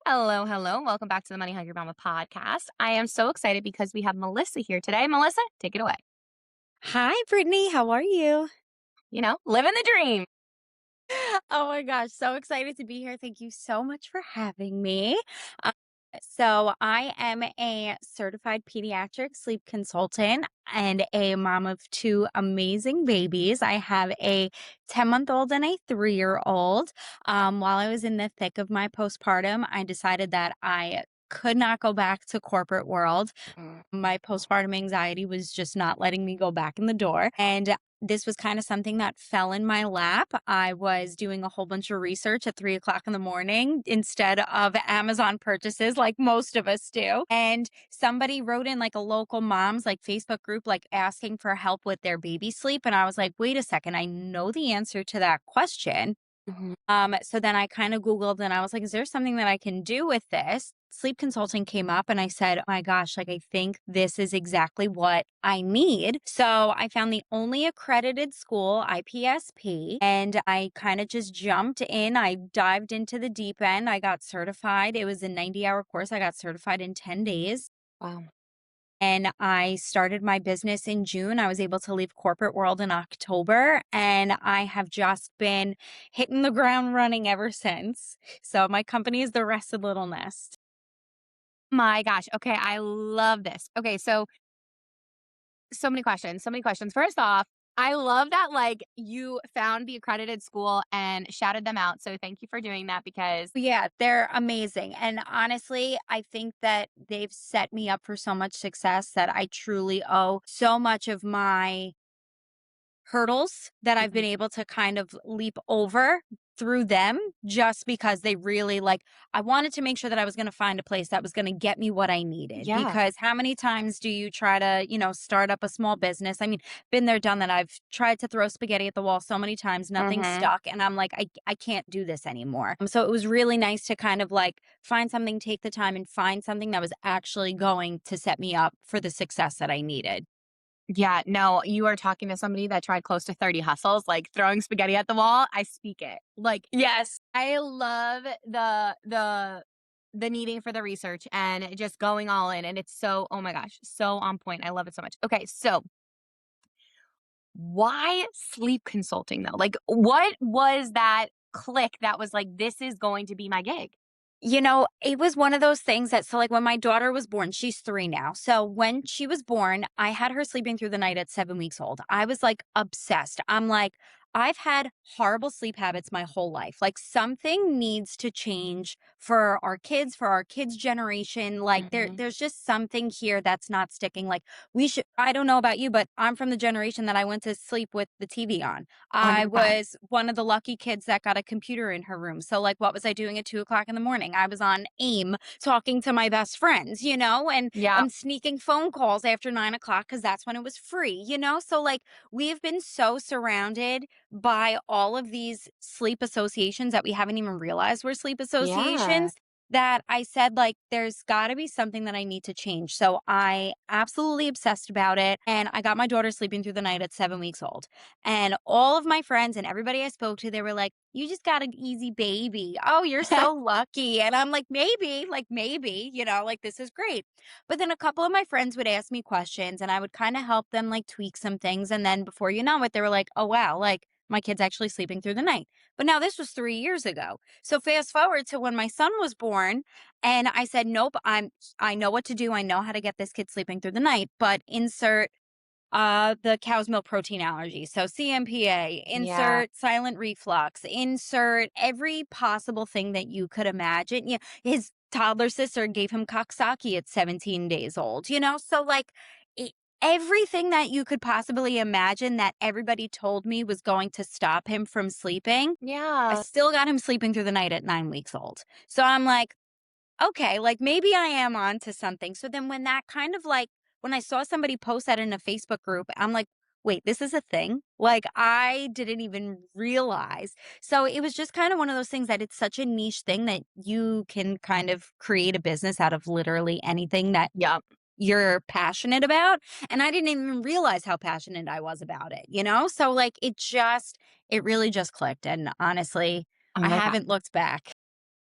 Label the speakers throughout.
Speaker 1: Hello, hello. Welcome back to the Money Hungry Mama podcast. I am so excited because we have Melissa here today. Melissa, take it away.
Speaker 2: Hi, Brittany. How are you?
Speaker 1: Living the dream.
Speaker 2: Oh my gosh, so excited to be here. Thank you so much for having me. Uh, I am a certified pediatric sleep consultant and a mom of two amazing babies. I have a 10-month-old and a 3-year-old. While I was in the thick of my postpartum, I decided that I could not go back to corporate world.
Speaker 1: Mm.
Speaker 2: My postpartum anxiety was just not letting me go back in the door. And this was kind of something that fell in my lap. I was doing a whole bunch of research at 3 o'clock in the morning instead of Amazon purchases, like most of us do. And somebody wrote in like a local mom's like Facebook group, like asking for help with their baby sleep. And I was like, wait a second, I know the answer to that question.
Speaker 1: Mhm.
Speaker 2: So then I kind of Googled and I was like, is there something that I can do with this? Sleep consulting came up and I said, oh my gosh, like I think this is exactly what I need. So I found the only accredited school, IPSP, and I kind of just jumped in. I dived into the deep end. I got certified. It was a 90-hour course. I got certified in 10 days.
Speaker 1: Wow.
Speaker 2: And I started my business in June. I was able to leave corporate world in October, and I have just been hitting the ground running ever since. So my company is the Rested Little Nest.
Speaker 1: My gosh. Okay, I love this. Okay, so many questions. So many questions. First off, I love that you found the accredited school and shouted them out. So thank you for doing that because
Speaker 2: Yeah, they're amazing. And honestly, I think that they've set me up for so much success that I truly owe so much of my hurdles that I've
Speaker 1: Mhm.
Speaker 2: been able to kind of leap over through them just because they really I wanted to make sure that I was going to find a place that was going to get me what I needed,
Speaker 1: Yeah.
Speaker 2: because how many times do you try to, start up a small business? I mean, been there, done that. I've tried to throw spaghetti at the wall so many times, nothing
Speaker 1: Mhm.
Speaker 2: stuck, and I'm like, I can't do this anymore. So it was really nice to kind of find something, take the time and find something that was actually going to set me up for the success that I needed.
Speaker 1: Yeah, no, you are talking to somebody that tried close to 30 hustles, like throwing spaghetti at the wall. I speak it.
Speaker 2: Yes.
Speaker 1: I love the needing for the research and just going all in, and it's so, oh my gosh, so on point. I love it so much. Okay, so why sleep consulting though? Like, what was that click that was like, this is going to be my gig?
Speaker 2: It was one of those things that when my daughter was born, she's 3 now. So when she was born, I had her sleeping through the night at 7 weeks old. I was obsessed. I'm like, I've had horrible sleep habits my whole life. Like something needs to change for our kids' generation. Like
Speaker 1: Mhm.
Speaker 2: there's just something here that's not sticking. Like we should I don't know about you, but I'm from the generation that I went to sleep with the TV on. I
Speaker 1: 100%.
Speaker 2: was one of the lucky kids that got a computer in her room. So, what was I doing at 2 o'clock in the morning? I was on AIM talking to my best friends, and
Speaker 1: Yeah.
Speaker 2: sneaking phone calls after 9 o'clock because that's when it was free. So, we've been so surrounded by all of these sleep associations that we haven't even realized were sleep
Speaker 1: Yeah.
Speaker 2: associations, that I said, there's got to be something that I need to change. So I absolutely obsessed about it. And I got my daughter sleeping through the night at 7 weeks old. And all of my friends and everybody I spoke to, they were like, you just got an easy baby. Oh, you're so lucky. And I'm like, maybe, this is great. But then a couple of my friends would ask me questions and I would kind of help them tweak some things. And then before you know it, they were like, oh, wow, my kid's actually sleeping through the night. But now this was 3 years ago. So fast forward to when my son was born, and I said, nope, I know what to do. I know how to get this kid sleeping through the night, but insert the cow's milk protein allergy. So CMPA,
Speaker 1: Yeah.
Speaker 2: insert silent reflux, insert every possible thing that you could imagine. Yeah, his toddler sister gave him Coxsackie at 17 days old, So e- everything that you could possibly imagine that everybody told me was going to stop him from sleeping, I
Speaker 1: Yeah.
Speaker 2: still got him sleeping through the night at 9 weeks old. So I'm like, okay, maybe I am on to something. So then when that kind of when I saw somebody post that in a Facebook group, I'm like, wait, this is a thing? I didn't even realize. So it was just kind of one of those things that it's such a niche thing that you can kind of create a business out of literally anything that
Speaker 1: Yeah.
Speaker 2: you're passionate about. And I didn't even realize how passionate I was about it? So it really just clicked. And honestly,
Speaker 1: Oh
Speaker 2: I
Speaker 1: my God.
Speaker 2: haven't looked back.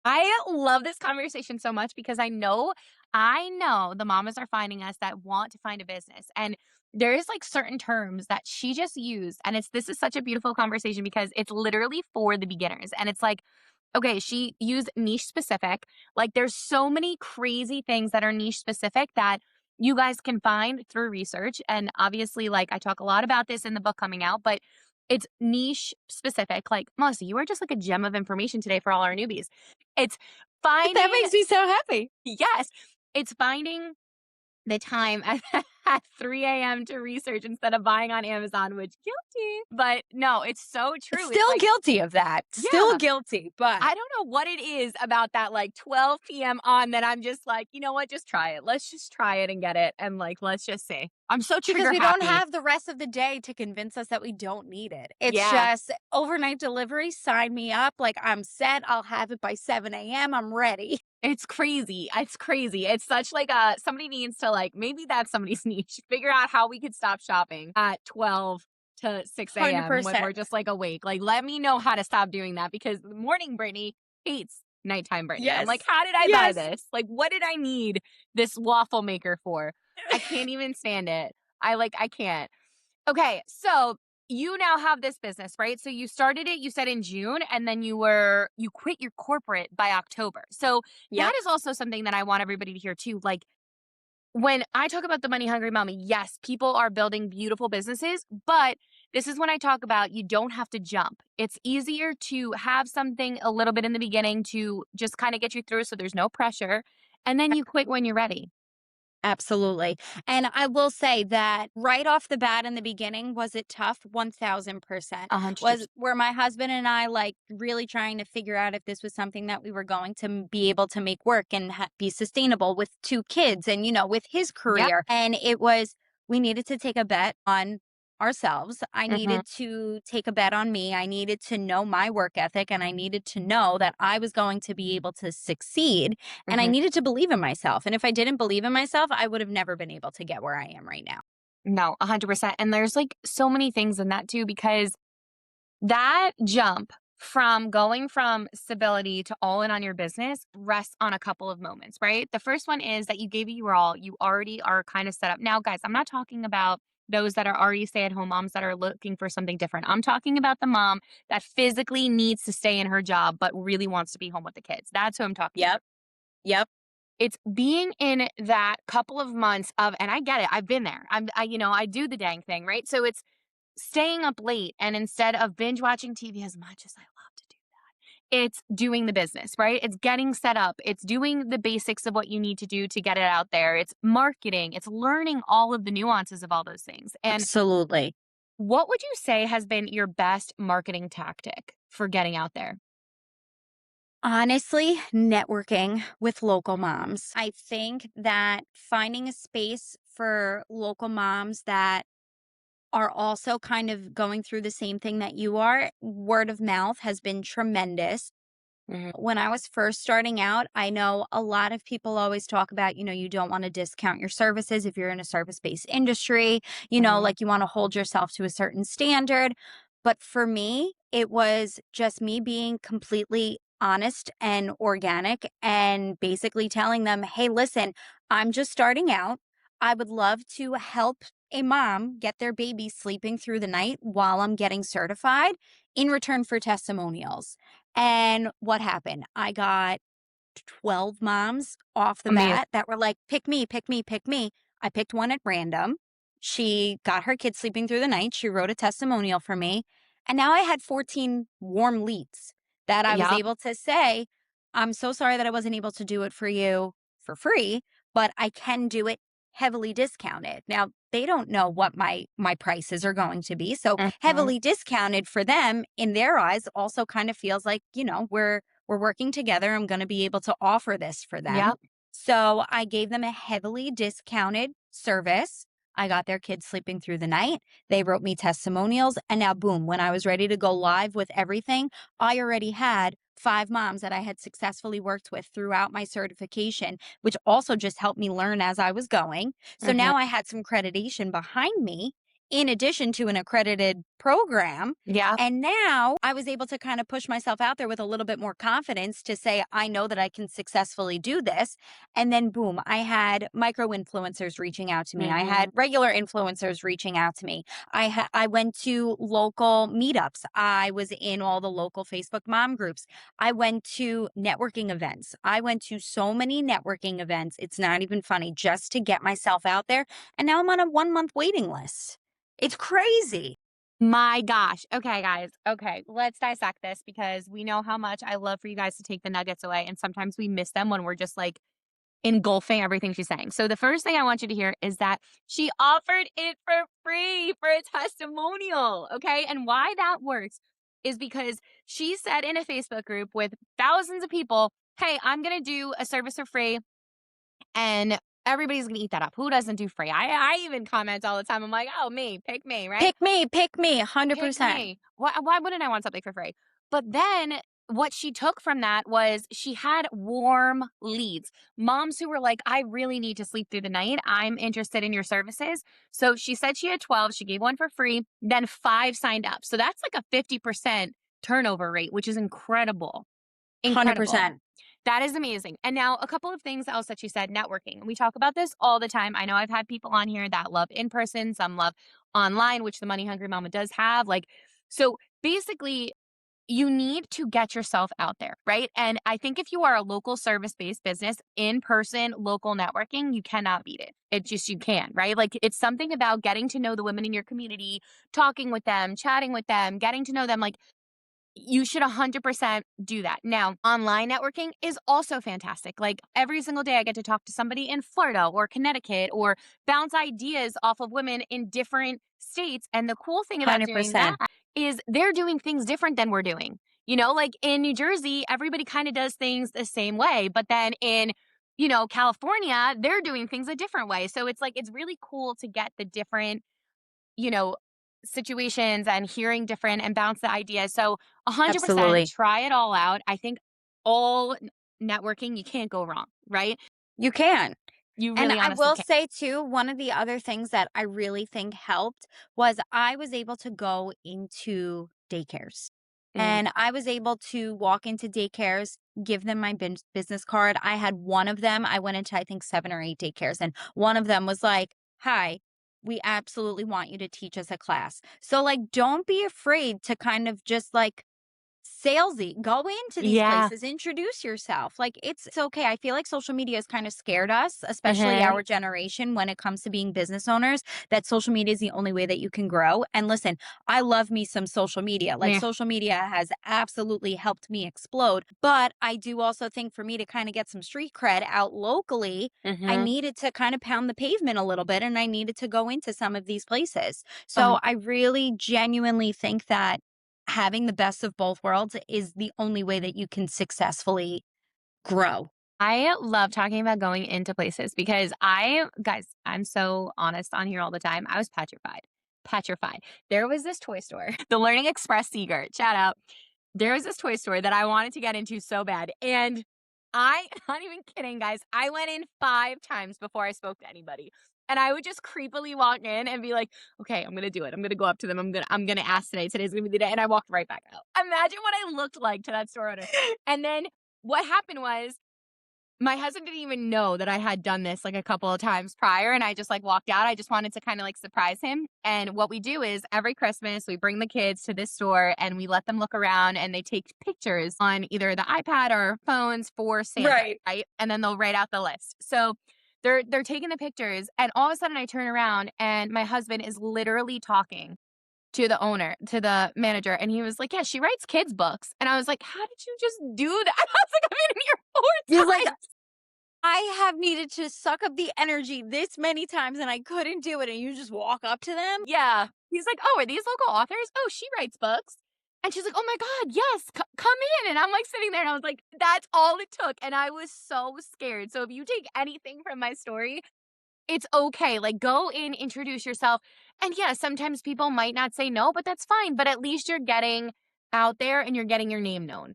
Speaker 1: I love this conversation so much because I know the mamas are finding us that want to find a business. And there is like certain terms that she just used. And this is such a beautiful conversation because it's literally for the beginners. And it's like, okay, she used niche specific. Like there's so many crazy things that are niche specific that you guys can find through research. And obviously, like I talk a lot about this in the book coming out, but it's niche specific. Like, Melissa, you are just like a gem of information today for all our newbies. It's
Speaker 2: That
Speaker 1: finding,
Speaker 2: makes me so happy.
Speaker 1: yes, it's finding the time at, at 3 a.m. to research instead of buying on Amazon, which guilty. But no, it's so true. It's
Speaker 2: Still
Speaker 1: like,
Speaker 2: guilty of that. Still
Speaker 1: yeah,
Speaker 2: guilty, but
Speaker 1: I don't know what it is about that like 12 p.m. on that I'm just like, you know what, just try it. Let's just try it and get it. And like, let's just see. I'm so
Speaker 2: because
Speaker 1: trigger
Speaker 2: we don't
Speaker 1: happy.
Speaker 2: have the rest of the day to convince us that we don't need it. It's
Speaker 1: Yeah.
Speaker 2: just overnight delivery, sign me up. Like I'm set. I'll have it by 7 a.m. I'm ready.
Speaker 1: It's crazy. It's crazy. It's such like a somebody needs to like maybe that's somebody's niche. Figure out how we could stop shopping at 12 to 6 a.m. when
Speaker 2: 100%.
Speaker 1: we're just like awake. Like let me know how to stop doing that because the morning Brittany hates nighttime Brittany. I'm like,
Speaker 2: Yes.
Speaker 1: how did I buy
Speaker 2: Yes.
Speaker 1: this? Like, what did I need this waffle maker for? I can't even stand it. I can't. Okay, so you now have this business, right? So you started it, you said in June, and then you quit your corporate by October. So that
Speaker 2: Yep.
Speaker 1: is also something that I want everybody to hear too. Like when I talk about the money hungry mommy, yes, people are building beautiful businesses, but this is when I talk about you don't have to jump. It's easier to have something a little bit in the beginning to just kind of get you through so there's no pressure, and then you quit when you're ready.
Speaker 2: Absolutely. And I will say that right off the bat in the beginning, was it tough? 1000%. Was
Speaker 1: 100%.
Speaker 2: where my husband and I like really trying to figure out if this was something that we were going to be able to make work and be sustainable with two kids and, with his
Speaker 1: Yep.
Speaker 2: career. And it was, we needed to take a bet on ourselves. I
Speaker 1: Mhm.
Speaker 2: needed to take a bet on me. I needed to know my work ethic and I needed to know that I was going to be able to succeed and I
Speaker 1: Mhm.
Speaker 2: needed to believe in myself. And if I didn't believe in myself, I would have never been able to get where I am right now.
Speaker 1: No, 100%. And there's like so many things in that too, because that jump from going from stability to all in on your business rests on a couple of moments, right? The first one is that you gave it your all. You already are kind of set up. Now, guys, I'm not talking about those that are already stay at home moms that are looking for something different. I'm talking about the mom that physically needs to stay in her job, but really wants to be home with the kids. That's who I'm talking about.
Speaker 2: Yep. Yep.
Speaker 1: It's being in that couple of months of, and I get it. I've been there. I do the dang thing, right? So it's staying up late and instead of binge watching TV as much as I love to do, it's doing the business, right? It's getting set up. It's doing the basics of what you need to do to get it out there. It's marketing. It's learning all of the nuances of all those things. And
Speaker 2: Absolutely.
Speaker 1: what would you say has been your best marketing tactic for getting out there?
Speaker 2: Honestly, networking with local moms. I think that finding a space for local moms that are also kind of going through the same thing that you are, word of mouth has been tremendous.
Speaker 1: Hmm.
Speaker 2: When I was first starting out, I know a lot of people always talk about, you don't want to discount your services if you're in a service based industry,
Speaker 1: Hmm.
Speaker 2: like you want to hold yourself to a certain standard. But for me, it was just me being completely honest and organic and basically telling them, hey, listen, I'm just starting out. I would love to help a mom get their baby sleeping through the night while I'm getting certified in return for testimonials. And what happened? I got 12 moms off the
Speaker 1: Amazing.
Speaker 2: bat that were like, pick me, pick me, pick me. I picked one at random. She got her kids sleeping through the night. She wrote a testimonial for me. And now I had 14 warm leads that I was
Speaker 1: Yep.
Speaker 2: able to say, I'm so sorry that I wasn't able to do it for you for free, but I can do it heavily discounted. Now, they don't know what my prices are going to be. So
Speaker 1: Hmm.
Speaker 2: heavily discounted for them in their eyes also kind of feels like, we're working together. I'm going to be able to offer this for them.
Speaker 1: Yep.
Speaker 2: So I gave them a heavily discounted service. I got their kids sleeping through the night. They wrote me testimonials. And now, boom, when I was ready to go live with everything, I already had 5 moms that I had successfully worked with throughout my certification, which also just helped me learn as I was going. So
Speaker 1: Hmm.
Speaker 2: now I had some accreditation behind me in addition to an accredited program.
Speaker 1: Yeah.
Speaker 2: And now I was able to kind of push myself out there with a little bit more confidence to say, I know that I can successfully do this. And then, boom, I had micro influencers reaching out to me. I
Speaker 1: Mhm.
Speaker 2: had regular influencers reaching out to me. I went to local meetups. I was in all the local Facebook mom groups. I went to networking events. I went to so many networking events. It's not even funny, just to get myself out there. And now I'm on a 1 month waiting list. It's crazy.
Speaker 1: My gosh. Okay, guys. Okay, let's dissect this because we know how much I love for you guys to take the nuggets away, and sometimes we miss them when we're just like engulfing everything she's saying. So the first thing I want you to hear is that she offered it for free for a testimonial, okay? And why that works is because she said in a Facebook group with thousands of people, "Hey, I'm going to do a service for free and everybody's going to eat that up. Who doesn't do free?" I even comment all the time. I'm like, "Oh, me, pick me, right?
Speaker 2: Pick me,
Speaker 1: Pick
Speaker 2: 100%.
Speaker 1: me. Why wouldn't I want something for free?" But then what she took from that was she had warm leads. Moms who were like, "I really need to sleep through the night. I'm interested in your services." So she said she had 12, she gave one for free, then 5 signed up. So that's like a 50% turnover rate, which is incredible. Incredible.
Speaker 2: 100%.
Speaker 1: That is amazing. And now a couple of things else that you said, networking. We talk about this all the time. I know I've had people on here that love in person, some love online, which the money hungry mama does have. Like, so basically, you need to get yourself out there, right? And I think if you are a local service based business, in person, local networking, you cannot beat it. It just, you can, right? Like, it's something about getting to know the women in your community, talking with them, chatting with them, getting to know them. Like, you should 100% do that. Now, online networking is also fantastic. Like every single day, I get to talk to somebody in Florida or Connecticut or bounce ideas off of women in different states. And the cool thing about doing that
Speaker 2: 100%.
Speaker 1: is they're doing things different than we're doing. You know, like in New Jersey, everybody kind of does things the same way. But then in, California, they're doing things a different way. So it's like, it's really cool to get the different you know, situations and hearing different and bounce the ideas. So 100%
Speaker 2: Absolutely.
Speaker 1: try it all out. I think all networking, you can't go wrong, right?
Speaker 2: You can.
Speaker 1: You
Speaker 2: And
Speaker 1: really
Speaker 2: I
Speaker 1: honestly
Speaker 2: will
Speaker 1: can.
Speaker 2: say too, one of the other things that I really think helped was I was able to go into daycares.
Speaker 1: Mm.
Speaker 2: And I was able to walk into daycares, give them my business card. I had one of them. I went into, I think, 7 or 8 daycares, and one of them was like, "Hi, we absolutely want you to teach us a class." So, like, don't be afraid to kind of just like salesy. Go into these
Speaker 1: Yeah.
Speaker 2: places, introduce yourself. Like it's okay. I feel like social media has kind of scared us, especially
Speaker 1: Hmm.
Speaker 2: our generation when it comes to being business owners, that social media is the only way that you can grow. And listen, I love me some social media. Like
Speaker 1: Yeah.
Speaker 2: social media has absolutely helped me explode, but I do also think for me to kind of get some street cred out locally, I
Speaker 1: Hmm.
Speaker 2: needed to kind of pound the pavement a little bit and I needed to go into some of these places. So I really genuinely think that having the best of both worlds is the only way that you can successfully grow.
Speaker 1: I love talking about going into places because guys, I'm so honest on here all the time. I was petrified. Petrified. There was this toy store, the Learning Express Seagirt, shout out. There was this toy store that I wanted to get into so bad. And not even kidding, guys, I went in 5 times before I spoke to anybody. And I would just creepily walk in and be like, okay, I'm gonna do it. I'm gonna go up to them. I'm gonna ask today. Today's gonna be the day. And I walked right back out. Imagine what I looked like to that store owner. And then what happened was my husband didn't even know that I had done this like a couple of times prior and I just like walked out. I just wanted to kind of like surprise him. And what we do is every Christmas we bring the kids to this store and we let them look around and they take pictures on either the iPad or phones for Santa,
Speaker 2: Right.
Speaker 1: right? And then they'll write out the list. So they're taking the pictures and all of a sudden I turn around and my husband is literally talking to the owner, to the manager, and he was like, "Yeah, she writes kids books." And I was like, "How did you just do that?" I was like, "I've been in here
Speaker 2: You're
Speaker 1: 4
Speaker 2: like,
Speaker 1: times."
Speaker 2: I have needed to suck up the energy this many times and I couldn't do it. And you just walk up to them.
Speaker 1: Yeah. He's like, "Oh, are these local authors? Oh, she writes books." And she's like, "Oh my god, yes, come in." And I'm like sitting there and I was like, "That's all it took." And I was so scared. So if you take anything from my story, it's okay. Like go in, introduce yourself. And yeah, sometimes people might not say no, but that's fine. But at least you're getting out there and you're getting your name known.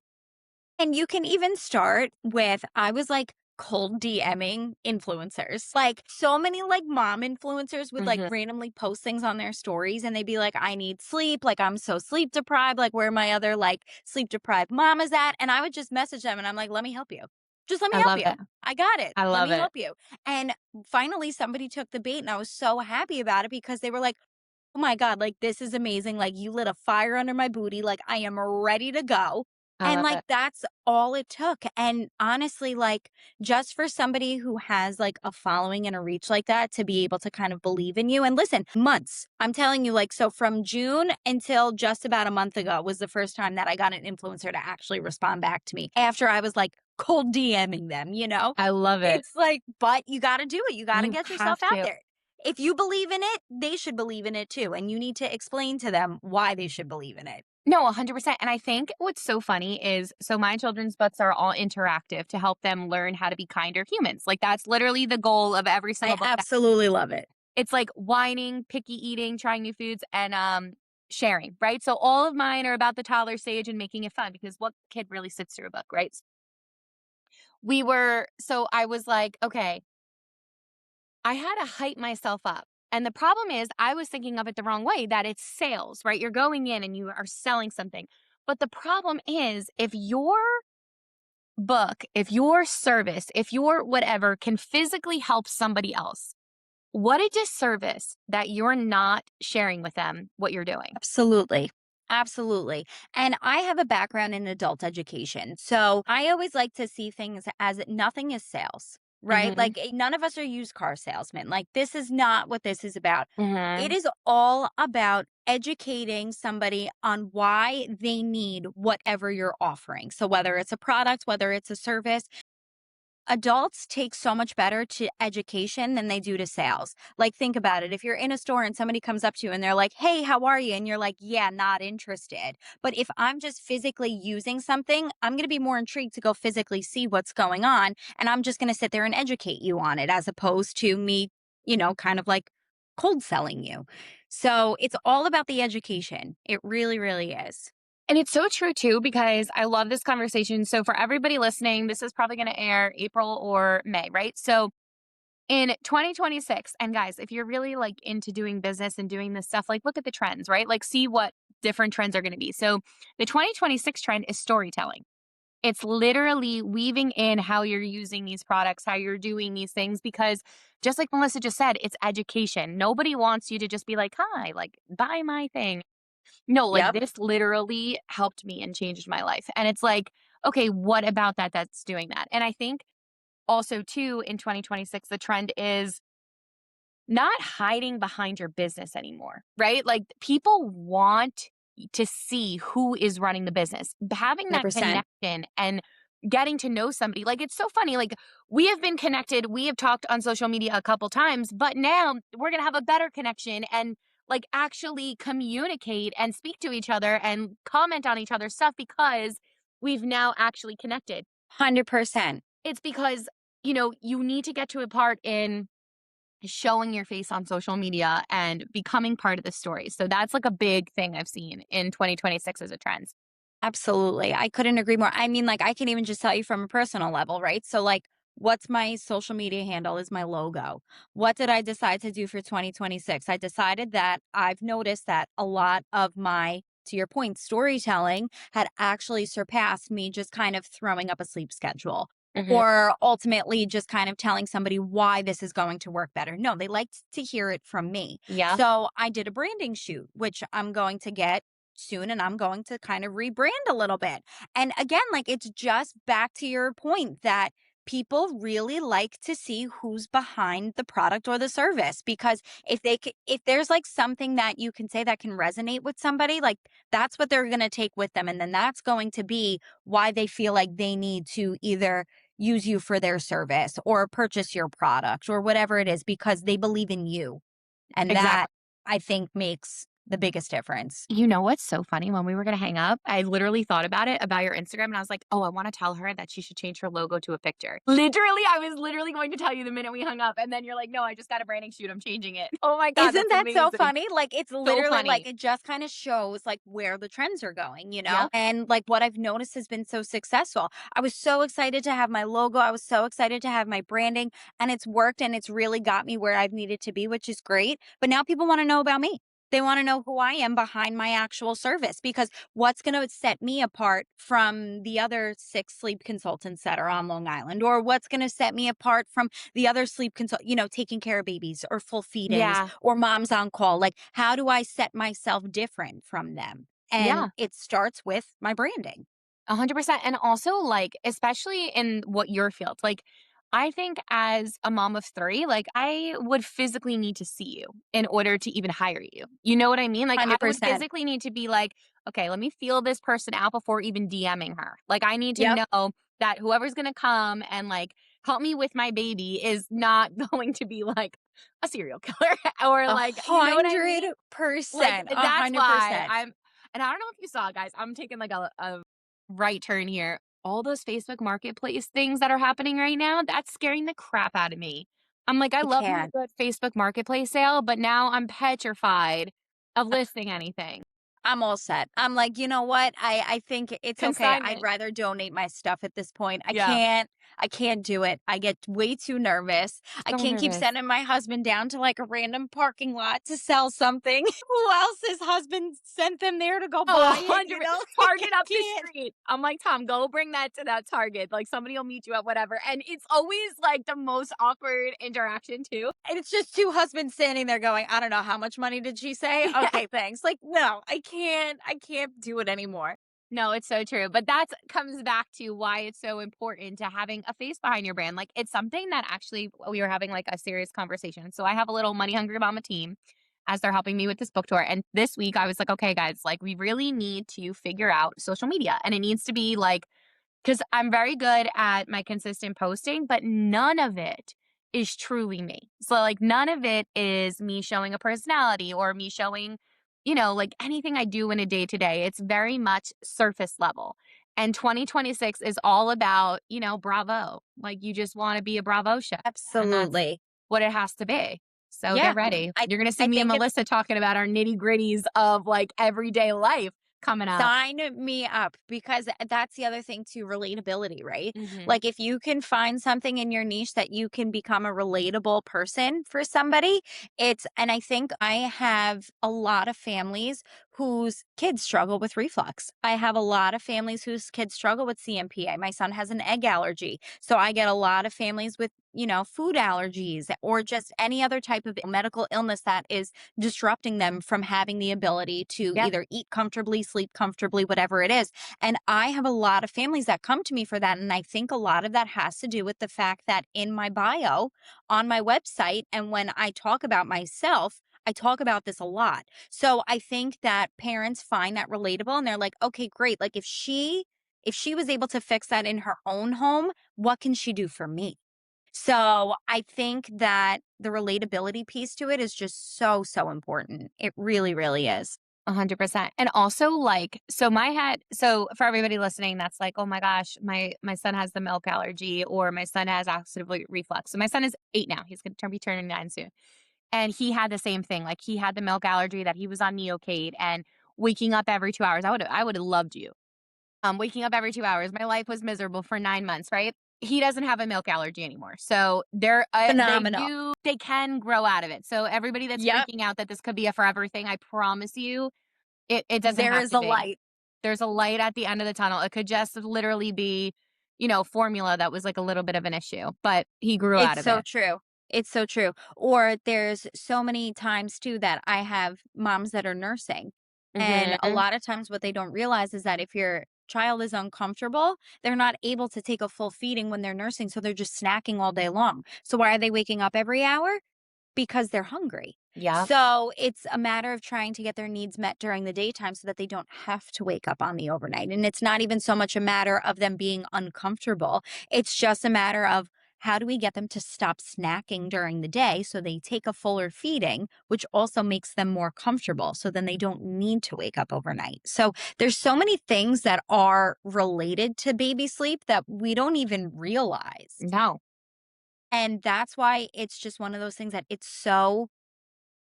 Speaker 2: And you can even start with, I was like cold DMing influencers. Like so many like mom influencers would like
Speaker 1: Mhm.
Speaker 2: randomly post things on their stories and they'd be like, I need sleep. Like I'm so sleep deprived. Like where my other like sleep deprived mom is at. And I would just message them and I'm like, let me help you. Just let me
Speaker 1: I
Speaker 2: help
Speaker 1: love
Speaker 2: you.
Speaker 1: it.
Speaker 2: I got it.
Speaker 1: I
Speaker 2: Let
Speaker 1: love
Speaker 2: me
Speaker 1: it.
Speaker 2: help you. And finally somebody took the bait and I was so happy about it because they were like, oh my God, like this is amazing. Like you lit a fire under my booty. Like I am ready to go.
Speaker 1: I
Speaker 2: And
Speaker 1: love
Speaker 2: like
Speaker 1: it.
Speaker 2: that's all it took. And honestly, like just for somebody who has like a following and a reach like that to be able to kind of believe in you. And listen, months, I'm telling you, like, so from June until just about a month ago was the first time that I got an influencer to actually respond back to me after I was like cold DMing them, you know?
Speaker 1: I love it.
Speaker 2: It's like, but you got to do it. You got to
Speaker 1: You
Speaker 2: get yourself
Speaker 1: have
Speaker 2: out
Speaker 1: to.
Speaker 2: there. If you believe in it, they should believe in it too. And you need to explain to them why they should believe in it.
Speaker 1: No, 100%, and I think what's so funny is so my children's books are all interactive to help them learn how to be kinder humans, like, that's literally the goal of every
Speaker 2: I
Speaker 1: single book that
Speaker 2: absolutely love it.
Speaker 1: it's like whining, picky eating, trying new foods, and, sharing, right? So all of mine are about the toddler stage and making it fun because what kid really sits through a book, right? I was like, "Okay, I had to hype myself up." And the problem is I was thinking of it the wrong way, that it's sales, right? You're going in and you are selling something. But the problem is if your book, if your service, if your whatever can physically help somebody else, what a disservice that you're not sharing with them what you're doing.
Speaker 2: Absolutely. Absolutely. And I have a background in adult education. So I always like to see things as nothing is sales, right?
Speaker 1: Mhm.
Speaker 2: Like none of us are used car salesmen. Like this is not what this is about. It
Speaker 1: Mhm.
Speaker 2: is all about educating somebody on why they need whatever you're offering. So whether it's a product, whether it's a service, adults take so much better to education than they do to sales. Like, think about it. If you're in a store and somebody comes up to you and they're like, hey, how are you? And you're like, yeah, not interested. But if I'm just physically using something, I'm going to be more intrigued to go physically see what's going on. And I'm just going to sit there and educate you on it as opposed to me, kind of like cold selling you. So it's all about the education. It really, really is.
Speaker 1: And it's so true too, because I love this conversation. So, for everybody listening, this is probably going to air April or May, right? So, in 2026, and guys, if you're really like into doing business and doing this stuff, like look at the trends, right? Like, see what different trends are going to be. So, the 2026 trend is storytelling. It's literally weaving in how you're using these products, how you're doing these things, because just like Melissa just said, it's education. Nobody wants you to just be like, hi, like, buy my thing. No, like
Speaker 2: Yep.
Speaker 1: this literally helped me and changed my life. And it's like, okay, what about that that's doing that? And I think also too in 2026 the trend is not hiding behind your business anymore, right? Like people want to see who is running the business. Having that
Speaker 2: 100%.
Speaker 1: connection and getting to know somebody. Like it's so funny. Like we have been connected, we have talked on social media a couple times, but now we're going to have a better connection and like actually communicate and speak to each other and comment on each other's stuff because we've now actually connected.
Speaker 2: 100%.
Speaker 1: It's because, you need to get to a part in showing your face on social media and becoming part of the story. So that's like a big thing I've seen in 2026 as a trend.
Speaker 2: Absolutely. I couldn't agree more. I mean, like, I can even just tell you from a personal level, right? So, like, what's my social media handle is my logo. What did I decide to do for 2026? I decided that I've noticed that a lot of my, to your point, storytelling had actually surpassed me just kind of throwing up a sleep schedule
Speaker 1: Hmm.
Speaker 2: or ultimately just kind of telling somebody why this is going to work better. No, they liked to hear it from me.
Speaker 1: Yeah,
Speaker 2: So I did a branding shoot, which I'm going to get soon and I'm going to kind of rebrand a little bit. And again, like it's just back to your point that people really like to see who's behind the product or the service because if there's like something that you can say that can resonate with somebody, like that's what they're going to take with them and then that's going to be why they feel like they need to either use you for their service or purchase your product or whatever it is because they believe in you. And that
Speaker 1: exactly.
Speaker 2: I think makes the biggest difference.
Speaker 1: You know what's so funny? When we were gonna hang up, I literally thought about it, about your Instagram, and I was like, "Oh, I wanna tell her that she should change her logo to a picture." Literally, I was literally going to tell you the minute we hung up, and then you're like, "No, I just got a branding shoot, I'm changing it." Oh my god,
Speaker 2: Isn't
Speaker 1: that's
Speaker 2: that so
Speaker 1: amazing.
Speaker 2: funny? Like, it's
Speaker 1: So
Speaker 2: literally like
Speaker 1: funny.
Speaker 2: it just kind of shows like where the trends are going,
Speaker 1: Yep.
Speaker 2: And like what I've noticed has been so successful. I was so excited to have my logo. I was so excited to have my branding, and it's worked and it's really got me where I've needed to be, which is great. But now people want to know about me. They want to know who I am behind my actual service because what's going to set me apart from the other six sleep consultants that are on Long Island, or what's going to set me apart from the other sleep consult, taking care of babies or full feedings
Speaker 1: Yeah.
Speaker 2: or moms on call. Like, how do I set myself different from them? And
Speaker 1: Yeah.
Speaker 2: it starts with my branding.
Speaker 1: 100%. And also, like, especially in what your field, like, I think as a mom of 3, like, I would physically need to see you in order to even hire you. You know what I mean? Like, I would
Speaker 2: 100%.
Speaker 1: physically need to be like, "Okay, let me feel this person out before even DMing her." Like, I need to
Speaker 2: Yep.
Speaker 1: know that whoever's gonna come and, like, help me with my baby is not going to be, like, a serial killer or,
Speaker 2: A
Speaker 1: like, you know what I mean?
Speaker 2: hundred
Speaker 1: Like,
Speaker 2: percent. A
Speaker 1: that's
Speaker 2: hundred
Speaker 1: why
Speaker 2: percent.
Speaker 1: I'm and I don't know if you saw, guys, I'm taking, like, a right turn here. All those Facebook Marketplace things that are happening right now, that's scaring the crap out of me. I'm like, I
Speaker 2: I
Speaker 1: love me a
Speaker 2: can't.
Speaker 1: good Facebook Marketplace sale, but now I'm petrified of listing anything.
Speaker 2: I'm all set. I'm like, you know what? I think it's okay. I'd
Speaker 1: Consignment.
Speaker 2: rather donate my stuff at this point.
Speaker 1: Yeah.
Speaker 2: I can't do it. I get way too nervous. I
Speaker 1: So
Speaker 2: can't keep
Speaker 1: nervous.
Speaker 2: sending my husband down to like a random parking lot to sell something. Who else's husband sent them there to go
Speaker 1: Oh,
Speaker 2: buy it,
Speaker 1: 100
Speaker 2: I
Speaker 1: Target up the
Speaker 2: can't.
Speaker 1: street. I'm like, "Tom, go bring that to that Target." Like, somebody will meet you at whatever, and it's always, like, the most awkward interaction too.
Speaker 2: And it's just two husbands standing there going, I don't know, how much money did she say?
Speaker 1: Yeah.
Speaker 2: Okay, thanks. Like, no, I can't do it anymore.
Speaker 1: No, it's so true. But that comes back to why it's so important to having a face behind your brand. Like, it's something that actually we were having like a serious conversation. So I have a little money hungry mama team as they're helping me with this book tour. And this week I was like, okay, guys, like we really need to figure out social media. And it needs to be like 'cause I'm very good at my consistent posting, but none of it is truly me. So, like, none of it is me showing a personality or me showing, like, anything I do in a day to day. It's very much surface level. And 2026 is all about, bravo. Like, you just wanna be a bravo show, and that's
Speaker 2: Absolutely.
Speaker 1: what it has to be. So get
Speaker 2: Yeah.
Speaker 1: ready.
Speaker 2: I
Speaker 1: You're gonna see
Speaker 2: I
Speaker 1: me and
Speaker 2: think it's
Speaker 1: Melissa talking about our nitty-gritties of, like, everyday life coming up.
Speaker 2: sign me up because that's the other thing too, relatability, right?
Speaker 1: Mhm.
Speaker 2: Like if you can find something in your niche that you can become a relatable person for somebody, and I think I have a lot of families whose kids struggle with reflux. I have a lot of families whose kids struggle with CMPA. My son has an egg allergy. So I get a lot of families with, food allergies or just any other type of medical illness that is disrupting them from having the ability to
Speaker 1: Yep.
Speaker 2: either eat comfortably, sleep comfortably, whatever it is. And I have a lot of families that come to me for that. And I think a lot of that has to do with the fact that in my bio on my website, and when I talk about myself, I talk about this a lot. So I think that parents find that relatable and they're like, okay, great. Like if she was able to fix that in her own home, what can she do for me? So I think that the relatability piece to it is just so, so important. It really, really is.
Speaker 1: 100%. And also like so my head so for everybody listening that's like, "Oh my gosh, my son has the milk allergy," or "My son has acid reflux." So my son is 8 now. He's gonna be turning 9 soon. And he had the same thing. Like he had the milk allergy that he was on Neocate and waking up every 2 hours. I would have loved you. Waking up every 2 hours. My life was miserable for 9 months, right? He doesn't have a milk allergy anymore. So
Speaker 2: Phenomenal.
Speaker 1: they can grow out of it. So everybody that's
Speaker 2: Yep.
Speaker 1: freaking out that this could be a forever thing, I promise you it doesn't
Speaker 2: There
Speaker 1: have
Speaker 2: is
Speaker 1: to
Speaker 2: a
Speaker 1: be.
Speaker 2: light.
Speaker 1: There's a light at the end of the tunnel. It could just literally be, formula that was like a little bit of an issue, but he grew out
Speaker 2: It's
Speaker 1: of
Speaker 2: so
Speaker 1: it.
Speaker 2: true. It's so true. Or there's so many times too that I have moms that are nursing. And a
Speaker 1: Mhm.
Speaker 2: lot of times what they don't realize is that if your child is uncomfortable, they're not able to take a full feeding when they're nursing. So they're just snacking all day long. So why are they waking up every hour? Because they're hungry.
Speaker 1: Yep.
Speaker 2: So it's a matter of trying to get their needs met during the daytime so that they don't have to wake up on the overnight. And it's not even so much a matter of them being uncomfortable. It's just a matter of how do we get them to stop snacking during the day so they take a fuller feeding, which also makes them more comfortable so then they don't need to wake up overnight. So there's so many things that are related to baby sleep that we don't even realize.
Speaker 1: No.
Speaker 2: And that's why it's just one of those things that it's so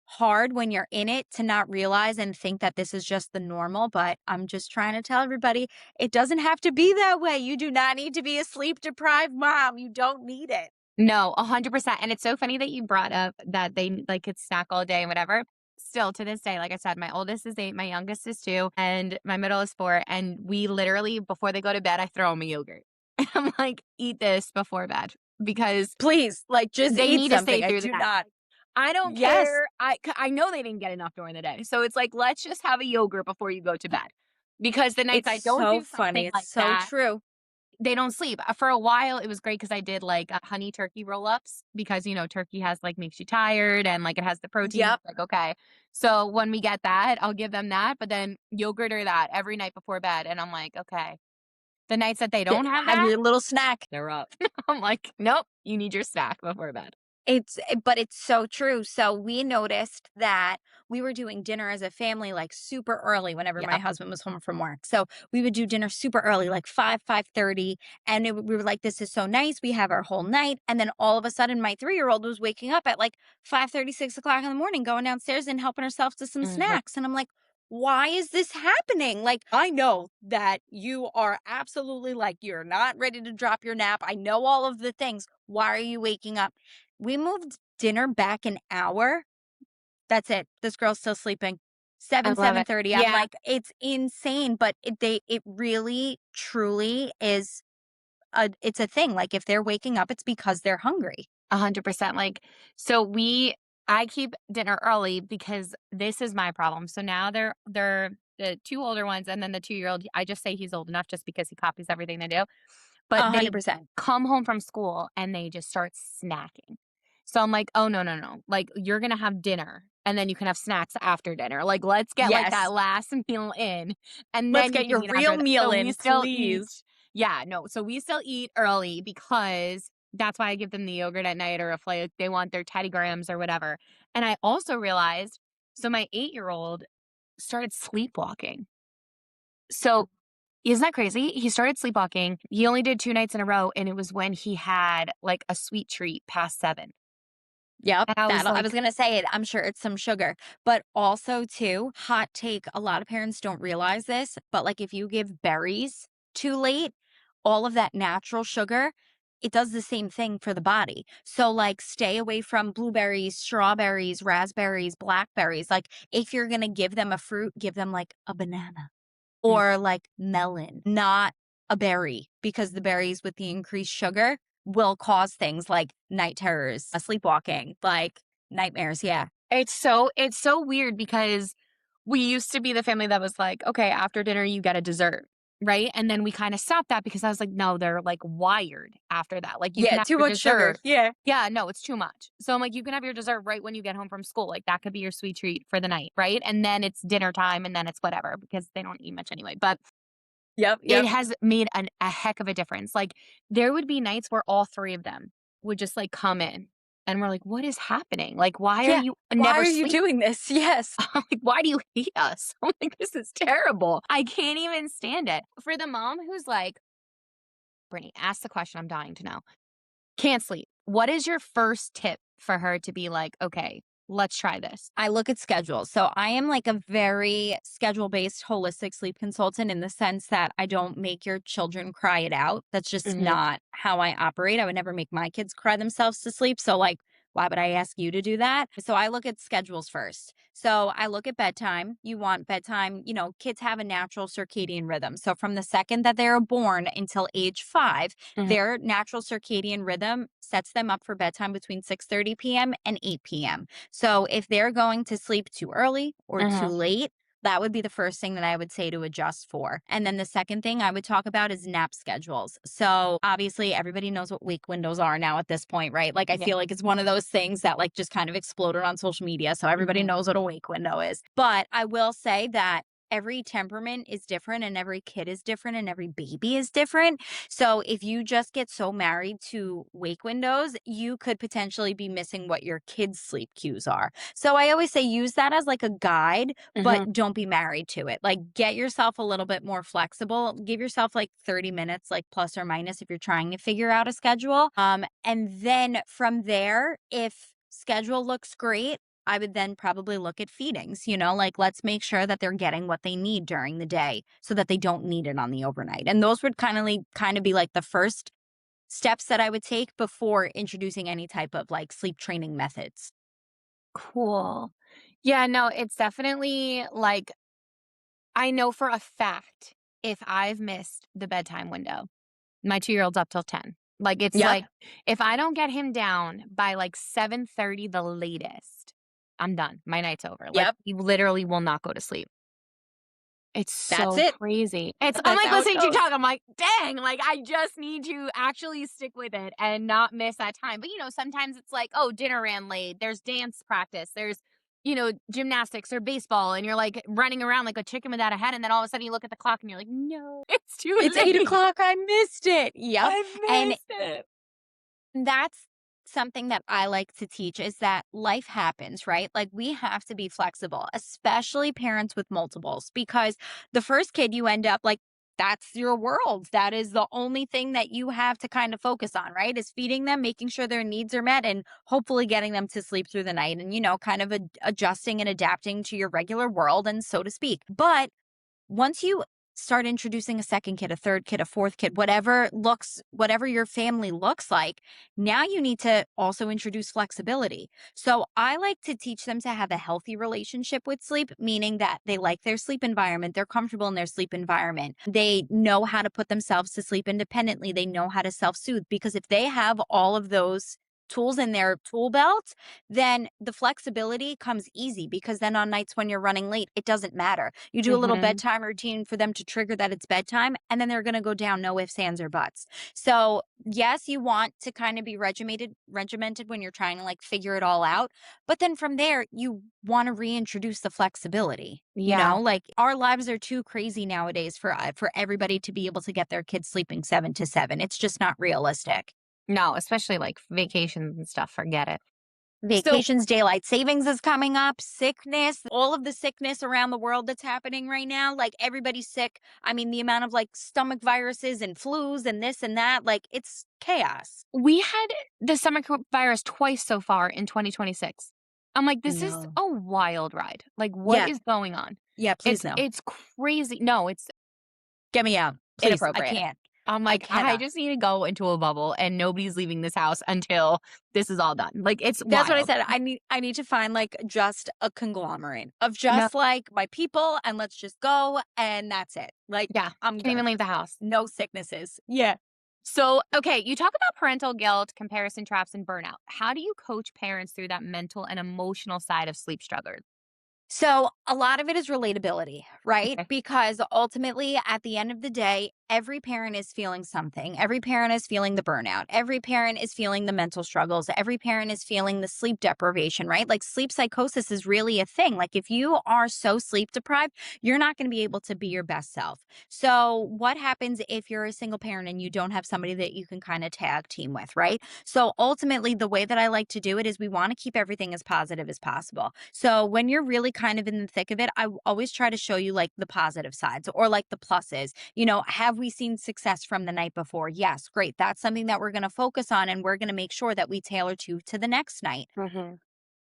Speaker 2: hard when you're in it to not realize and think that this is just the normal, but I'm just trying to tell everybody it doesn't have to be that way. You do not need to be a sleep deprived mom. You don't need it.
Speaker 1: No, 100%, and it's so funny that you brought up that they, like, could snack all day and whatever. Still, to this day, like I said, my oldest is 8, my youngest is 2, and my middle is 4, and we literally, before they go to bed, I throw them a yogurt. I'm like, "Eat this before bed," because
Speaker 2: Please, like, just
Speaker 1: they
Speaker 2: eat
Speaker 1: need to
Speaker 2: something.
Speaker 1: stay
Speaker 2: I
Speaker 1: through the
Speaker 2: do
Speaker 1: night.
Speaker 2: not.
Speaker 1: I don't
Speaker 2: Yes.
Speaker 1: care. I know they didn't get enough during the day, so it's like, let's just have a yogurt before you go to bed, because the nights
Speaker 2: It's
Speaker 1: I don't
Speaker 2: so
Speaker 1: do
Speaker 2: funny.
Speaker 1: something
Speaker 2: It's
Speaker 1: like
Speaker 2: so
Speaker 1: that,
Speaker 2: true.
Speaker 1: they don't sleep. For a while, it was great because I did, like, honey turkey roll-ups because, turkey has, like, makes you tired and, like, it has the protein.
Speaker 2: Yep.
Speaker 1: It's like, okay. So when we get that, I'll give them that, but then yogurt or that every night before bed, and I'm like, "Okay." The nights that they don't have
Speaker 2: Have
Speaker 1: that,
Speaker 2: your little snack.
Speaker 1: they're up. I'm like, "Nope, you need your snack before bed."
Speaker 2: But it's so true. So we noticed that we were doing dinner as a family like super early whenever my
Speaker 1: Yep.
Speaker 2: husband was home from work. So we would do dinner super early, like 5:30, and we were like, "This is so nice. We have our whole night." And then all of a sudden, my 3-year-old was waking up at like 5:30, 6 o'clock in the morning, going downstairs and helping herself to some
Speaker 1: Mhm.
Speaker 2: snacks. And I'm like, why is this happening? Like, I know that you are absolutely like, you're not ready to drop your nap. I know all of the things. Why are you waking up? We moved dinner back an hour. That's it. This girl's still sleeping.
Speaker 1: I
Speaker 2: 7,
Speaker 1: love it.
Speaker 2: 7:30. I'm
Speaker 1: Yeah.
Speaker 2: like, it's insane, but it really truly is it's a thing. Like if they're waking up, it's because they're hungry.
Speaker 1: 100%. Like, so I keep dinner early because this is my problem. So now they're the 2 older ones and then the 2-year-old, I just say he's old enough just because he copies everything they do. But they
Speaker 2: 100%.
Speaker 1: come home from school and they just start snacking. So I'm like, "Oh, no, no, no. Like, you're gonna have dinner, and then you can have snacks after dinner. Like, let's get, like, that
Speaker 2: Yes.
Speaker 1: last meal in, and
Speaker 2: Let's
Speaker 1: then you
Speaker 2: get
Speaker 1: can
Speaker 2: your
Speaker 1: eat
Speaker 2: real
Speaker 1: after that."
Speaker 2: meal
Speaker 1: So we
Speaker 2: in,
Speaker 1: still eat.
Speaker 2: please.
Speaker 1: Yeah, no. So we still eat early because that's why I give them the yogurt at night or if, like, they want their Teddy Grahams or whatever. And I also realized, so my 8-year-old started sleepwalking. So isn't that crazy? He started sleepwalking. He only did 2 nights in a row, and it was when he had, like, a sweet treat past 7.
Speaker 2: Yep,
Speaker 1: And I was
Speaker 2: that I was
Speaker 1: like,
Speaker 2: gonna say it. I'm sure it's some sugar, but also too, hot take, a lot of parents don't realize this, but like if you give berries too late, all of that natural sugar, it does the same thing for the body. So like stay away from blueberries, strawberries, raspberries, blackberries. Like if you're gonna give them a fruit, give them like a banana
Speaker 1: mm,
Speaker 2: or like melon, not a berry, because the berries with the increased sugar will cause things like night terrors, sleepwalking, like nightmares. Yeah.
Speaker 1: it's so weird because we used to be the family that was like, "Okay, after dinner, you get a dessert." Right? And then we kinda stopped that because I was like, "No, they're, like, wired after that. Like, you can
Speaker 2: Yeah.
Speaker 1: have
Speaker 2: Too
Speaker 1: your
Speaker 2: much sugar.
Speaker 1: dessert."
Speaker 2: Yeah.
Speaker 1: Yeah, no, it's too much. So I'm like, "You can have your dessert right when you get home from school. Like, that could be your sweet treat for the night, right? And then it's dinner time, and then it's whatever," because they don't eat much anyway. But
Speaker 2: Yep.
Speaker 1: it
Speaker 2: Yep.
Speaker 1: has made a heck of a difference. Like, there would be nights where all 3 of them would just, like, come in, and we're like, "What is happening? Like, why are
Speaker 2: Yeah.
Speaker 1: you
Speaker 2: Why
Speaker 1: never
Speaker 2: are you
Speaker 1: sleep?"
Speaker 2: doing this? Yes.
Speaker 1: I'm like, "Why do you hate us?" I'm like, "This is terrible. I can't even stand it." For the mom who's like, "Brittany, ask the question, I'm dying to know. Can't sleep." What is your first tip for her to be like, "Okay, let's try this?"
Speaker 2: I look at schedules. So I am like a very schedule based holistic sleep consultant in the sense that I don't make your children cry it out. That's just
Speaker 1: Mhm,
Speaker 2: not how I operate. I would never make my kids cry themselves to sleep. So, like, why would I ask you to do that? So I look at schedules first. So I look at bedtime. You want bedtime, kids have a natural circadian rhythm. So from the second that they're born until age 5,
Speaker 1: mhm,
Speaker 2: their natural circadian rhythm sets them up for bedtime between 6:30 p.m. and 8 p.m. So if they're going to sleep too early or too
Speaker 1: mhm,
Speaker 2: late, that would be the first thing that I would say to adjust for. And then the second thing I would talk about is nap schedules. So obviously everybody knows what wake windows are now at this point, right? Like I
Speaker 1: yeah,
Speaker 2: feel like it's one of those things that like just kind of exploded on social media. So everybody
Speaker 1: mhm,
Speaker 2: knows what a wake window is. But I will say that every temperament is different and every kid is different and every baby is different. So if you just get so married to wake windows, you could potentially be missing what your kids' sleep cues are. So I always say use that as like a guide, but
Speaker 1: Mhm.
Speaker 2: don't be married to it. Like get yourself a little bit more flexible. Give yourself like 30 minutes, like plus or minus if you're trying to figure out a schedule. And then from there, if schedule looks great, I would then probably look at feedings, like let's make sure that they're getting what they need during the day so that they don't need it on the overnight. And those would kind of be like the first steps that I would take before introducing any type of like sleep training methods.
Speaker 1: Cool. Yeah, no, it's definitely like I know for a fact if I've missed the bedtime window, my 2-year-old's up till 10. Like, it's
Speaker 2: Yep.
Speaker 1: like, if I don't get him down by, like, 7:30 the latest, I'm done. My night's over. Like,
Speaker 2: Yep.
Speaker 1: he literally will not go to sleep. It's
Speaker 2: That's
Speaker 1: so
Speaker 2: it.
Speaker 1: crazy. I'm,
Speaker 2: That's
Speaker 1: like,
Speaker 2: how it
Speaker 1: listening to you
Speaker 2: goes.
Speaker 1: talk, I'm like, "Dang, like, I just need to actually stick with it and not miss that time." But, sometimes it's like, "Oh, dinner ran late. There's dance practice. There's, gymnastics or baseball," and you're, like, running around like a chicken without a head, and then all of a sudden you look at the clock and you're like, "No, it's too
Speaker 2: It's eight
Speaker 1: late.
Speaker 2: o'clock. I missed it. Yep.
Speaker 1: I
Speaker 2: And
Speaker 1: missed it."
Speaker 2: that's something that I like to teach is that life happens, right? Like we have to be flexible, especially parents with multiples, because the first kid you end up like, that's your world. That is the only thing that you have to kind of focus on, right? Is feeding them, making sure their needs are met, and hopefully getting them to sleep through the night and, kind of adjusting and adapting to your regular world and so to speak. But once you start introducing a second kid, a third kid, a fourth kid, whatever your family looks like, now you need to also introduce flexibility. So I like to teach them to have a healthy relationship with sleep, meaning that they like their sleep environment, they're comfortable in their sleep environment. They know how to put themselves to sleep independently, they know how to self-soothe because if they have all of those tools in their tool belt, then the flexibility comes easy because then on nights when you're running late, it doesn't matter. You do a little
Speaker 1: Mhm.
Speaker 2: bedtime routine for them to trigger that it's bedtime, and then they're going to go down, no ifs, ands, or buts. So, yes, you want to kind of be regimented when you're trying to like figure it all out. But then from there, you want to reintroduce the flexibility.
Speaker 1: Yeah.
Speaker 2: Like our lives are too crazy nowadays for everybody to be able to get their kids sleeping 7 to 7. It's just not realistic.
Speaker 1: No, especially, like, vacations and stuff, forget it. So
Speaker 2: Vacations, daylight savings is coming up, sickness, all of the sickness around the world that's happening right now. Like everybody's sick. I mean, the amount of like stomach viruses and flus and this and that, like it's chaos.
Speaker 1: we had the stomach virus twice so far in 2026. I'm like, "This is
Speaker 2: No.
Speaker 1: a wild ride." Like, what
Speaker 2: Yeah.
Speaker 1: is going on?
Speaker 2: Yeah. Please
Speaker 1: It's
Speaker 2: no.
Speaker 1: it's crazy. No, it's
Speaker 2: Get me out. Please. I
Speaker 1: inappropriate.
Speaker 2: can't.
Speaker 1: I'm
Speaker 2: I
Speaker 1: like, "I
Speaker 2: cannot.
Speaker 1: just need to go into a bubble and nobody's leaving this house until this is all done." Like, it's
Speaker 2: That's what I
Speaker 1: wild.
Speaker 2: said. I need to find like just a conglomerate of
Speaker 1: No,
Speaker 2: just like my people and let's just go and that's it. Like
Speaker 1: yeah,
Speaker 2: I'm
Speaker 1: can't even
Speaker 2: good.
Speaker 1: leave the house.
Speaker 2: No sicknesses. Yeah.
Speaker 1: So, okay, you talk about parental guilt, comparison traps, and burnout. How do you coach parents through that mental and emotional side of sleep struggles?
Speaker 2: So a lot of it is relatability, right?
Speaker 1: Okay.
Speaker 2: Because ultimately, at the end of the day, every parent is feeling something. Every parent is feeling the burnout. Every parent is feeling the mental struggles. Every parent is feeling the sleep deprivation, right? Like sleep psychosis is really a thing. Like if you are so sleep deprived, you're not going to be able to be your best self. So, what happens if you're a single parent and you don't have somebody that you can kind of tag team with, right? So ultimately, the way that I like to do it is we want to keep everything as positive as possible. So when you're really kind of in the thick of it, always try to show you like the positive sides or like the pluses. Have we seen success from the night before? Yes, great. That's something that we're going to focus on and we're going to make sure that we tailor to the next night.
Speaker 1: Mhm.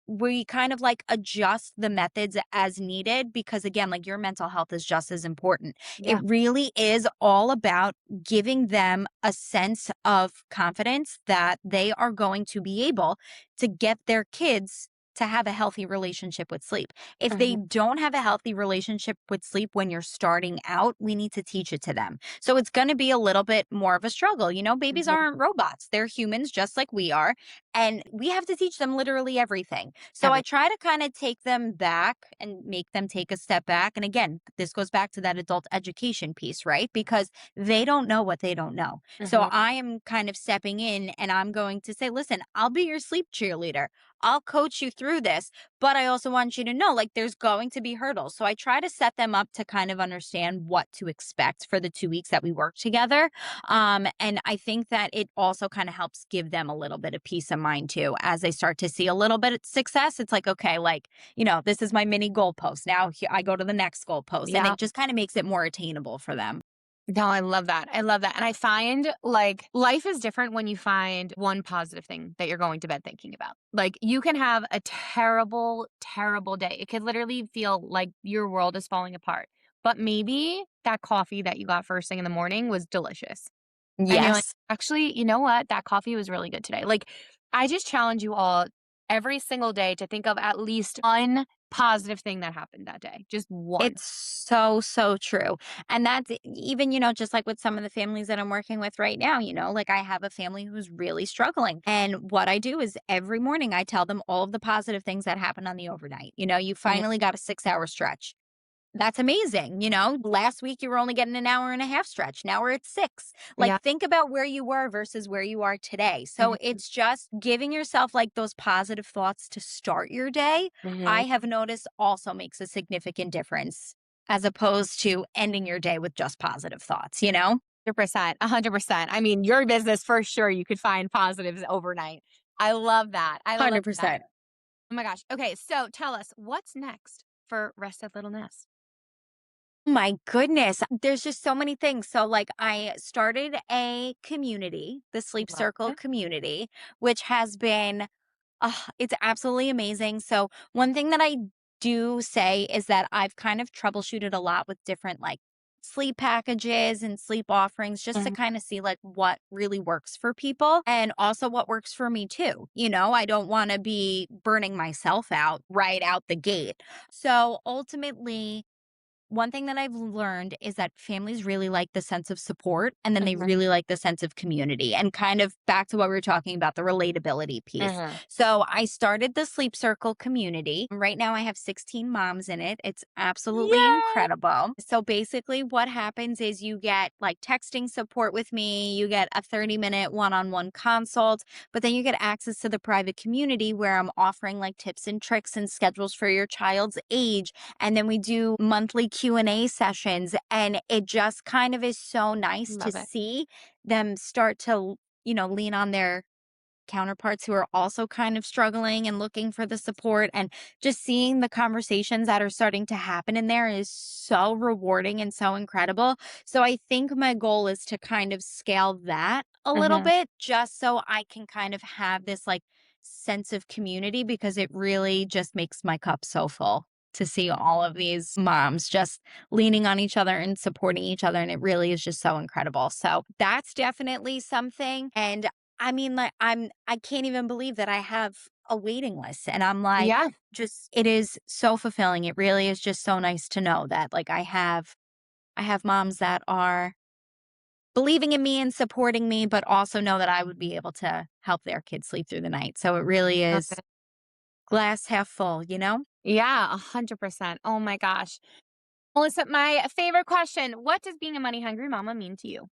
Speaker 2: We kind of like adjust the methods as needed because again like your mental health is just as important. It
Speaker 1: Yeah.
Speaker 2: really is all about giving them a sense of confidence that they are going to be able to get their kids to have a healthy relationship with sleep. If they
Speaker 1: Mhm.
Speaker 2: don't have a healthy relationship with sleep when you're starting out, we need to teach it to them. So it's going to be a little bit more of a struggle. Babies
Speaker 1: Mhm.
Speaker 2: aren't robots. They're humans just like we are, and we have to teach them literally everything. So I
Speaker 1: Every
Speaker 2: try to kind of take them back and make them take a step back. And again, this goes back to that adult education piece, right? Because they don't know what they don't know. So
Speaker 1: Mhm.
Speaker 2: I am kind of stepping in and I'm going to say, listen, I'll be your sleep cheerleader. I'll coach you through this, but I also want you to know, like, there's going to be hurdles. So I try to set them up to kind of understand what to expect for the 2 weeks that we work together. And I think that it also kind of helps give them a little bit of peace of mind too. As they start to see a little bit of success, it's like, okay, like, this is my mini goalpost. Now I go to the next goalpost, and
Speaker 1: Yeah.
Speaker 2: it just kind of makes it more attainable for them.
Speaker 1: No, I love that. I love that. And I find like life is different when you find one positive thing that you're going to bed thinking about. Like you can have a terrible, terrible day. It could literally feel like your world is falling apart. But maybe that coffee that you got first thing in the morning was delicious. And you're like,
Speaker 2: Yes.
Speaker 1: actually, you know what? That coffee was really good today. Like, I just challenge you all every single day to think of at least one positive thing that happened that day. Just one.
Speaker 2: It's so, so true. And that's even, just like with some of the families that I'm working with right now, like I have a family who's really struggling. And what I do is every morning I tell them all of the positive things that happened on the overnight. You
Speaker 1: Mhm.
Speaker 2: finally got a 6 hour stretch. That's amazing. Last week you were only getting an hour and a half stretch. Now we're at 6. Like,
Speaker 1: Yeah.
Speaker 2: think about where you were versus where you are today. So
Speaker 1: Mhm.
Speaker 2: it's just giving yourself like those positive thoughts to start your day. I
Speaker 1: Mhm.
Speaker 2: have noticed also makes a significant difference as opposed to ending your day with just positive thoughts?
Speaker 1: 100%. 100%. I mean, your business for sure, you could find positives overnight. I love that. I love that.
Speaker 2: 100%.
Speaker 1: Oh my gosh. Okay. So tell us what's next for Rested Little Nest?
Speaker 2: My goodness, there's just so many things. So, like, I started a community, the Sleep
Speaker 1: Love
Speaker 2: Circle
Speaker 1: it.
Speaker 2: community, which has been it's absolutely amazing. So, one thing that I do say is that I've kind of troubleshooted a lot with different like sleep packages and sleep offerings just to
Speaker 1: Mhm.
Speaker 2: kind of see like what really works for people and also what works for me too. I don't want to be burning myself out right out the gate. So, ultimately, one thing that I've learned is that families really like the sense of support and then they
Speaker 1: Mhm.
Speaker 2: really like the sense of community and kind of back to what we were talking about the relatability piece.
Speaker 1: Mhm.
Speaker 2: So I started the Sleep Circle community. Right now I have 16 moms in it. It's absolutely
Speaker 1: Yay!
Speaker 2: incredible. So basically what happens is you get like texting support with me, you get a 30-minute one-on-one consult, but then you get access to the private community where I'm offering like tips and tricks and schedules for your child's age, and then we do monthly Q&A sessions, and it just kind of is so nice to
Speaker 1: Love it.
Speaker 2: see them start to, lean on their counterparts who are also kind of struggling and looking for the support, and just seeing the conversations that are starting to happen in there is so rewarding and so incredible. So I think my goal is to kind of scale that a little
Speaker 1: Mhm.
Speaker 2: bit just so I can kind of have this like sense of community, because it really just makes my cup so full to see all of these moms just leaning on each other and supporting each other, and it really is just so incredible. So that's definitely something. And I mean, like, I can't even believe that I have a waiting list, and I'm like,
Speaker 1: Yeah.
Speaker 2: just it is so fulfilling. It really is just so nice to know that like I have moms that are believing in me and supporting me, but also know that I would be able to help their kids sleep through the night. So it really
Speaker 1: Love
Speaker 2: is
Speaker 1: it.
Speaker 2: glass half full?
Speaker 1: Yeah, 100%. Oh my gosh. Melissa, my favorite question. What does being a money hungry mama mean to you?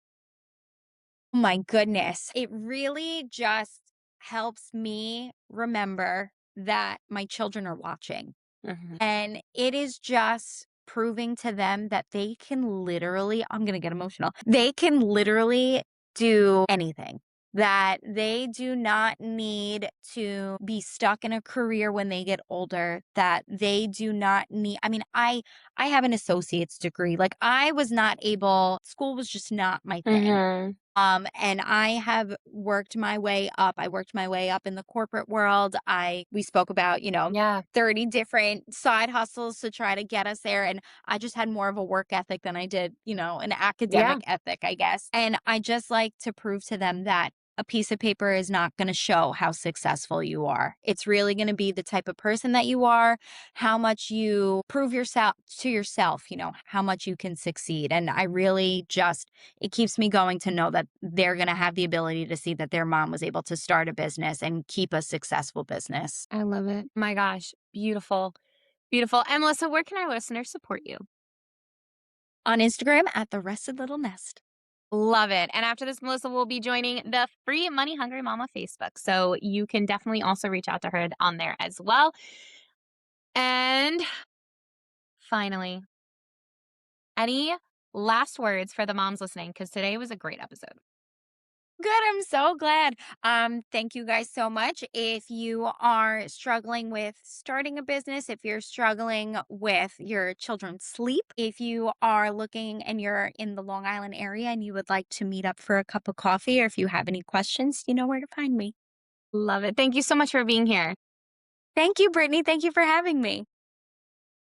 Speaker 2: Oh my goodness. It really just helps me remember that my children are watching.
Speaker 1: Mhm.
Speaker 2: And it is just proving to them that they can literally, I'm going to get emotional, they can literally do anything. That they do not need to be stuck in a career when they get older. That they do not need, I mean, I have an associate's degree. Like, I was not able, school was just not my thing.
Speaker 1: Mhm.
Speaker 2: And I have worked my way up. I worked my way up in the corporate world. We spoke about,
Speaker 1: Yeah.
Speaker 2: 30 different side hustles to try to get us there. And I just had more of a work ethic than I did, an
Speaker 1: Yeah.
Speaker 2: academic ethic, I guess. And I just like to prove to them that a piece of paper is not going to show how successful you are. It's really going to be the type of person that you are, how much you prove yourself to yourself, how much you can succeed. And I really just it keeps me going to know that they're going to have the ability to see that their mom was able to start a business and keep a successful business.
Speaker 1: I love it. My gosh. Beautiful. Beautiful. And Melissa, where can our listeners support you?
Speaker 2: On Instagram at the Rested Little Nest.
Speaker 1: Love it. And after this, Melissa will be joining the free Money Hungry Mama Facebook. So you can definitely also reach out to her on there as well. And finally, any last words for the moms listening? Because today was a great episode.
Speaker 2: Good, I'm so glad. Thank you guys so much. If you are struggling with starting a business, if you're struggling with your children's sleep, if you are looking and you're in the Long Island area and you would like to meet up for a cup of coffee, or if you have any questions, you know where to find me.
Speaker 1: Love it. Thank you so much for being here.
Speaker 2: Thank you, Brittany. Thank you for having me.